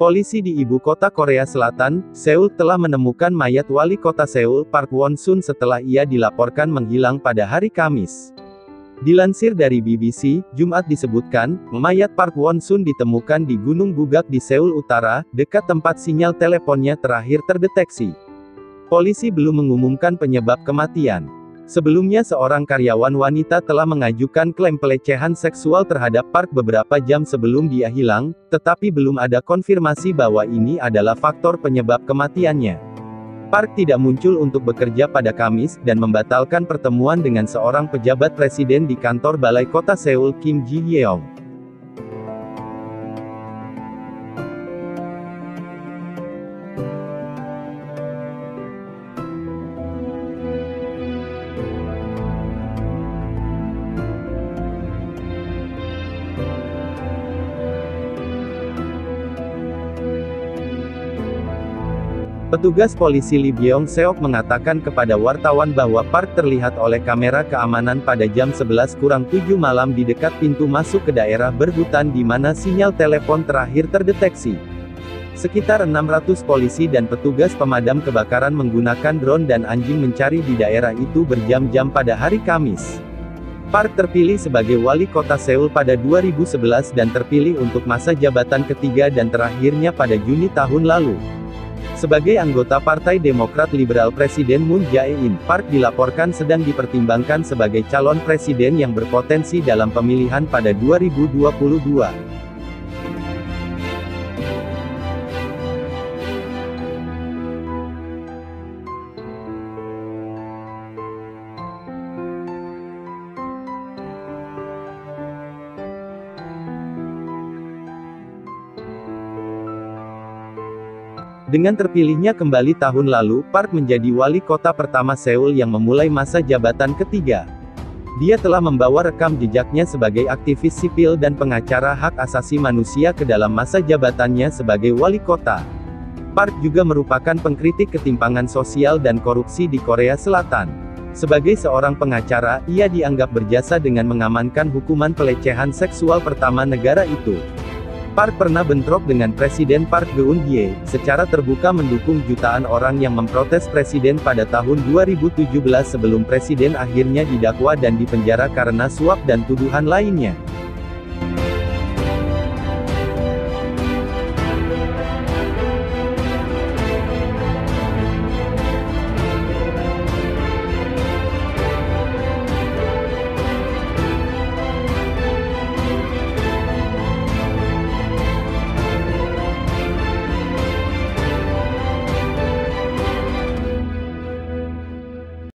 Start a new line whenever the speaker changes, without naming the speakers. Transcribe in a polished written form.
Polisi di ibu kota Korea Selatan, Seoul telah menemukan mayat wali kota Seoul, Park Won-sun setelah ia dilaporkan menghilang pada hari Kamis. Dilansir dari BBC, Jumat disebutkan, mayat Park Won-sun ditemukan di Gunung Bugak di Seoul Utara, dekat tempat sinyal teleponnya terakhir terdeteksi. Polisi belum mengumumkan penyebab kematian. Sebelumnya seorang karyawan wanita telah mengajukan klaim pelecehan seksual terhadap Park beberapa jam sebelum dia hilang, tetapi belum ada konfirmasi bahwa ini adalah faktor penyebab kematiannya. Park tidak muncul untuk bekerja pada Kamis, dan membatalkan pertemuan dengan seorang pejabat presiden di kantor Balai Kota Seoul, Kim Ji-yeong. Petugas polisi Lee Byung-seok mengatakan kepada wartawan bahwa Park terlihat oleh kamera keamanan pada jam 11:07 malam di dekat pintu masuk ke daerah berhutan di mana sinyal telepon terakhir terdeteksi. Sekitar 600 polisi dan petugas pemadam kebakaran menggunakan drone dan anjing mencari di daerah itu berjam-jam pada hari Kamis. Park terpilih sebagai wali kota Seoul pada 2011 dan terpilih untuk masa jabatan ketiga dan terakhirnya pada Juni tahun lalu. Sebagai anggota Partai Demokrat Liberal Presiden Moon Jae-in, Park dilaporkan sedang dipertimbangkan sebagai calon presiden yang berpotensi dalam pemilihan pada 2022. Dengan terpilihnya kembali tahun lalu, Park menjadi wali kota pertama Seoul yang memulai masa jabatan ketiga. Dia telah membawa rekam jejaknya sebagai aktivis sipil dan pengacara hak asasi manusia ke dalam masa jabatannya sebagai wali kota. Park juga merupakan pengkritik ketimpangan sosial dan korupsi di Korea Selatan. Sebagai seorang pengacara, ia dianggap berjasa dengan mengamankan hukuman pelecehan seksual pertama negara itu. Park pernah bentrok dengan Presiden Park Geun-hye, secara terbuka mendukung jutaan orang yang memprotes Presiden pada tahun 2017 sebelum Presiden akhirnya didakwa dan dipenjara karena suap dan tuduhan lainnya.